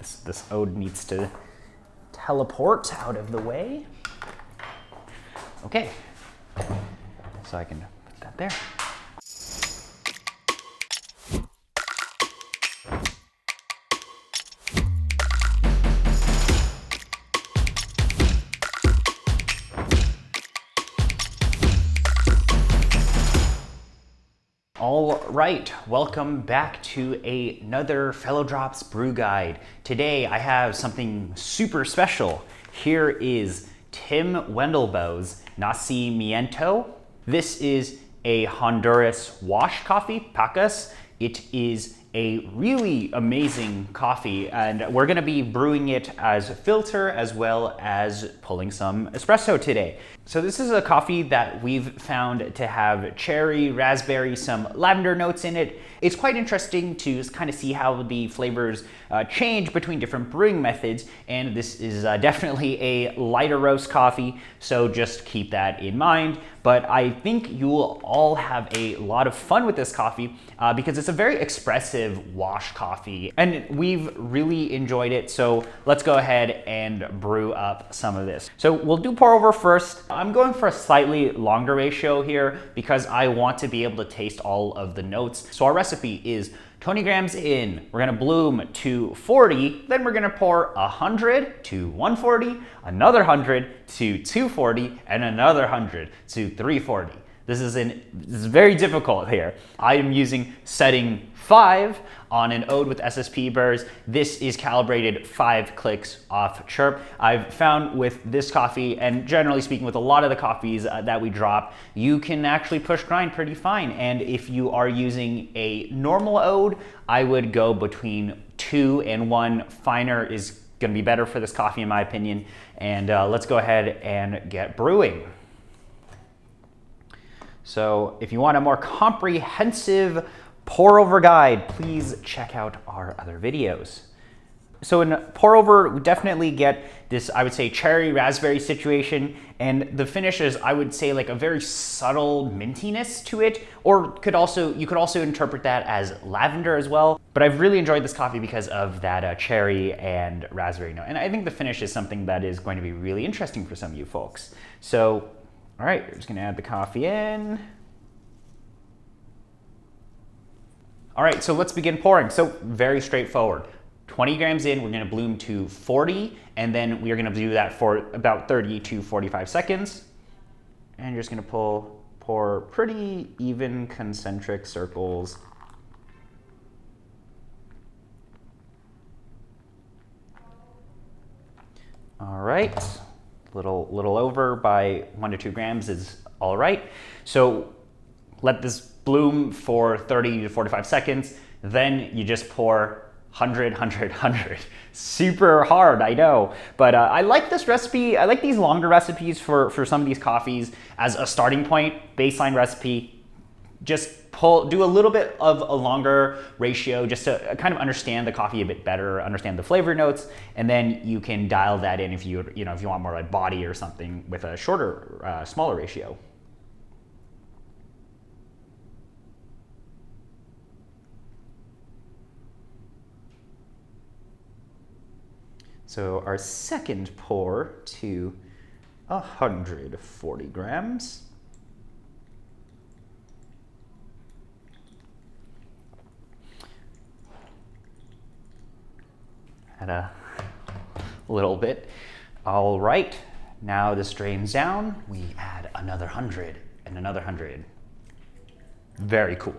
This ode needs to teleport out of the way. Okay, so I can put that there. All right, welcome back to another Fellow Drops Brew Guide. Today I have something super special. Here is Tim Wendelboe's Nacimiento. This is a Honduras wash coffee, Pacas. It is a really amazing coffee, and we're gonna be brewing it as a filter as well as pulling some espresso today. So this is a coffee that we've found to have cherry, raspberry, some lavender notes in it. It's quite interesting to kind of see how the flavors change between different brewing methods, and this is definitely a lighter roast coffee, so just keep that in mind. But I think you will all have a lot of fun with this coffee because it's a very expressive wash coffee, and we've really enjoyed it. So let's go ahead and brew up some of this. So we'll do pour over first. I'm going for a slightly longer ratio here because I want to be able to taste all of the notes. So our recipe is 20 grams in, we're gonna bloom to 40, then we're gonna pour 100 to 140, another 100 to 240, and another 100 to 340. This is very difficult here. I am using setting 5 on an ode with SSP burrs. This is calibrated 5 clicks off chirp. I've found with this coffee, and generally speaking with a lot of the coffees that we drop, you can actually push grind pretty fine. And if you are using a normal ode, I would go between 2 and 1. Finer is gonna be better for this coffee in my opinion. And let's go ahead and get brewing. So if you want a more comprehensive pour over guide, please check out our other videos. So in pour over, we definitely get this, I would say, cherry raspberry situation, and the finishes, I would say, like a very subtle mintiness to it, or you could also interpret that as lavender as well. But I've really enjoyed this coffee because of that cherry and raspberry note, and I think the finish is something that is going to be really interesting for some of you folks. So, all right, we're just gonna add the coffee in. All right, so let's begin pouring. So very straightforward. 20 grams in, we're gonna bloom to 40, and then we are gonna do that for about 30 to 45 seconds. And you're just gonna pour pretty even concentric circles. All right, little over by 1 to 2 grams is all right. So let this bloom for 30 to 45 seconds. Then you just pour 100, 100, 100. Super hard, I know. But I like this recipe. I like these longer recipes for some of these coffees as a starting point, baseline recipe. Just do a little bit of a longer ratio just to kind of understand the coffee a bit better, understand the flavor notes, and then you can dial that in if you want more like body or something with a shorter, smaller ratio. So our second pour to 140 grams. Add a little bit. All right, now this drains down. We add another 100 and another 100. Very cool.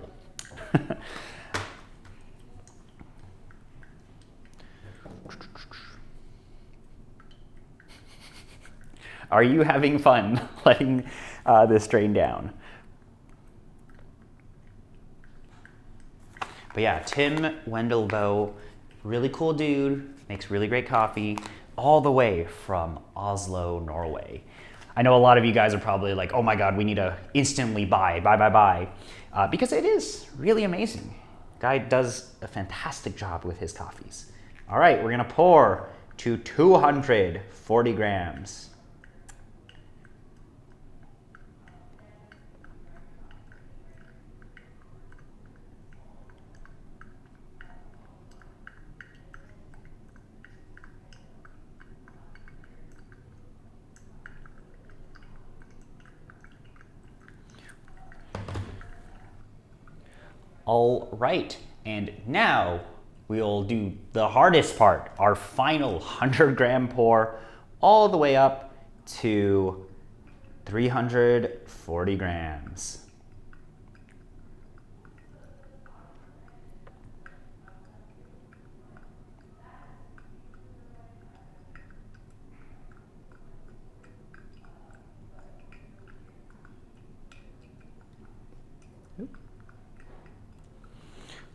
Are you having fun letting this drain down? But yeah, Tim Wendelboe, really cool dude, makes really great coffee, all the way from Oslo, Norway. I know a lot of you guys are probably like, oh my God, we need to instantly buy, because it is really amazing. Guy does a fantastic job with his coffees. All right, we're gonna pour to 240 grams. All right, and now we'll do the hardest part, our final 100-gram pour, all the way up to 340 grams.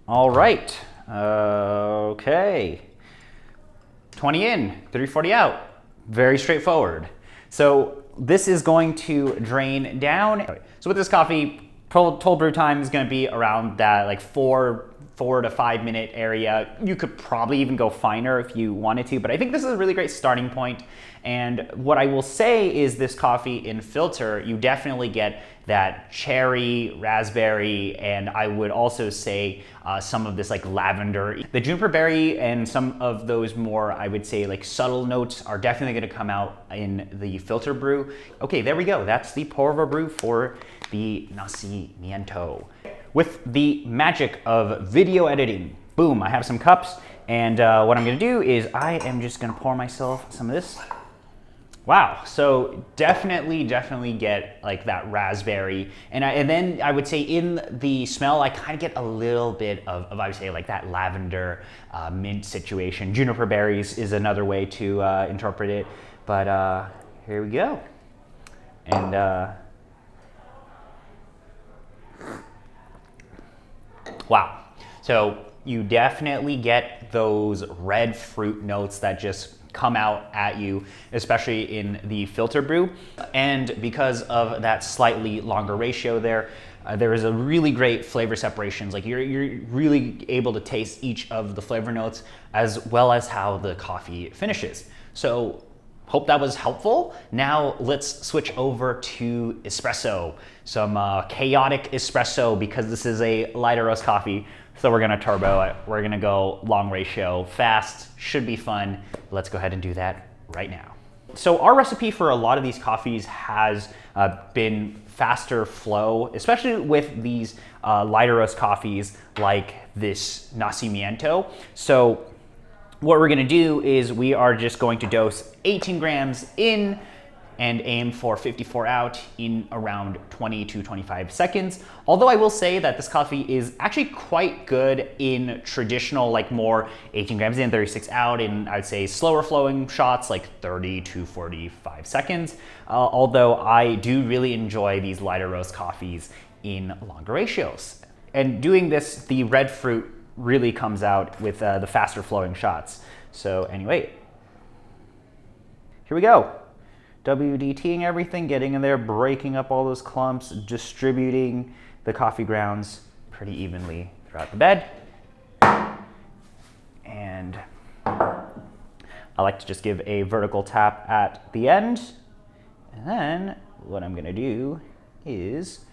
All right, okay. 20 in, 340 out. Very straightforward. So this is going to drain down. So with this coffee, cold brew time is going to be around that like 4 to 5 minute area. You could probably even go finer if you wanted to, but I think this is a really great starting point. And what I will say is this coffee in filter, you definitely get that cherry, raspberry, and I would also say some of this like lavender. The juniper berry and some of those more, I would say like subtle notes are definitely gonna come out in the filter brew. Okay, there we go. That's the pour-over brew for the Nacimiento. With the magic of video editing, boom, I have some cups, and what I'm gonna do is I am just gonna pour myself some of this. Wow, so definitely get like that raspberry, and then I would say in the smell I kind of get a little bit of I would say like that lavender mint situation. Juniper berries is another way to interpret it, but here we go, and wow, so you definitely get those red fruit notes that just come out at you, especially in the filter brew. And because of that slightly longer ratio there, there is a really great flavor separations. Like you're really able to taste each of the flavor notes as well as how the coffee finishes. So hope that was helpful. Now let's switch over to espresso. Some chaotic espresso, because this is a lighter roast coffee. So we're gonna turbo it. We're gonna go long ratio, fast, should be fun. Let's go ahead and do that right now. So our recipe for a lot of these coffees has been faster flow, especially with these lighter roast coffees like this Nacimiento. So what we're gonna do is we are just going to dose 18 grams in and aim for 54 out in around 20 to 25 seconds. Although I will say that this coffee is actually quite good in traditional, like more 18 grams in, 36 out, in I'd say slower flowing shots like 30 to 45 seconds. Although I do really enjoy these lighter roast coffees in longer ratios. And doing this, the red fruit really comes out with the faster flowing shots. So anyway, here we go. WDTing everything, getting in there, breaking up all those clumps, distributing the coffee grounds pretty evenly throughout the bed. And I like to just give a vertical tap at the end. And then what I'm gonna do is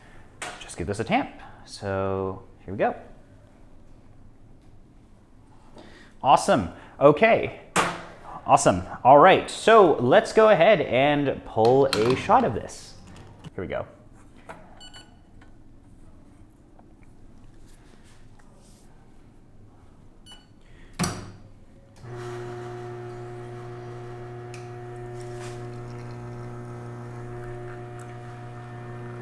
just give this a tamp. So here we go. Awesome, okay. Awesome. All right, so let's go ahead and pull a shot of this. Here we go.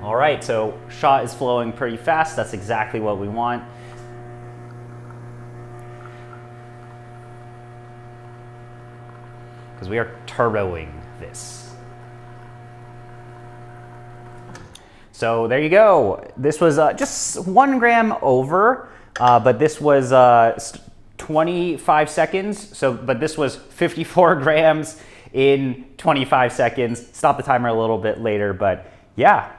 All right, so shot is flowing pretty fast. That's exactly what we want. Because we are turboing this. So there you go. This was just 1 gram over, but this was 25 seconds. So, but this was 54 grams in 25 seconds. Stop the timer a little bit later, but yeah,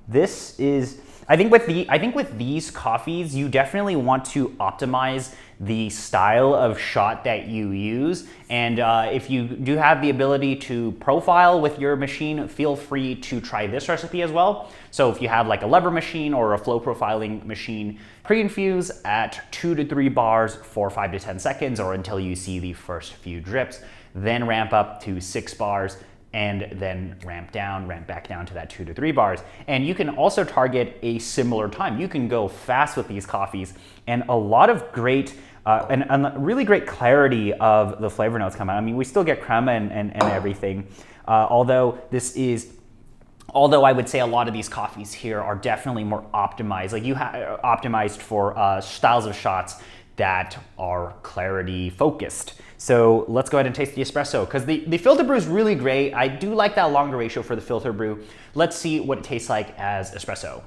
this is. I think with these coffees, you definitely want to optimize the style of shot that you use. And if you do have the ability to profile with your machine, feel free to try this recipe as well. So if you have like a lever machine or a flow profiling machine, pre-infuse at 2 to 3 bars for 5 to 10 seconds or until you see the first few drips, then ramp up to 6 bars and then ramp back down to that 2 to 3 bars. And you can also target a similar time. You can go fast with these coffees, and a lot of great and really great clarity of the flavor notes come out. I mean, we still get crema and everything, although I would say a lot of these coffees here are definitely more optimized. Like optimized for styles of shots that are clarity focused. So let's go ahead and taste the espresso, because the filter brew is really great. I do like that longer ratio for the filter brew. Let's see what it tastes like as espresso.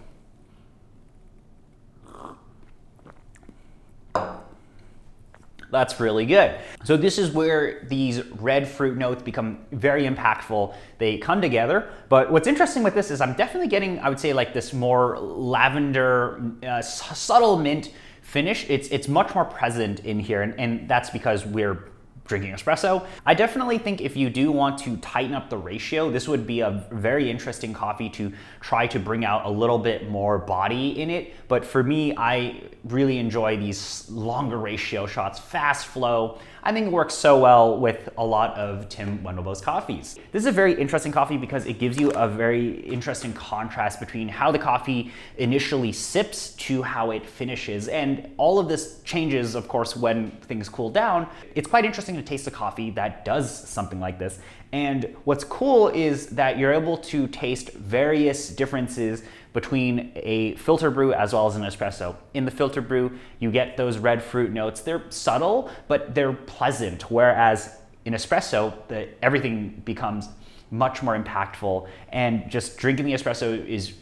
That's really good. So this is where these red fruit notes become very impactful. They come together, but what's interesting with this is I'm definitely getting, I would say, like this more lavender, subtle mint finish. It's much more present in here, and that's because we're drinking espresso. I definitely think if you do want to tighten up the ratio, this would be a very interesting coffee to try to bring out a little bit more body in it. But for me, I really enjoy these longer ratio shots, fast flow. I think it works so well with a lot of Tim Wendelboe's coffees. This is a very interesting coffee because it gives you a very interesting contrast between how the coffee initially sips to how it finishes. And all of this changes, of course, when things cool down. It's quite interesting to taste a coffee that does something like this. And what's cool is that you're able to taste various differences between a filter brew as well as an espresso. In the filter brew, you get those red fruit notes. They're subtle, but they're pleasant, whereas in espresso, everything becomes much more impactful, and just drinking the espresso is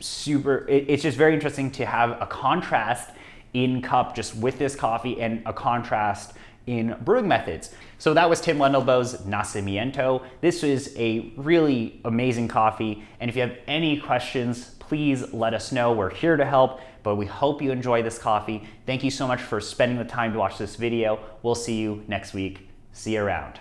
it's just very interesting to have a contrast in cup just with this coffee and a contrast in brewing methods. So that was Tim Wendelboe's Nacimiento. This is a really amazing coffee, and if you have any questions, please let us know. We're here to help, but we hope you enjoy this coffee. Thank you so much for spending the time to watch this video. We'll see you next week. See you around.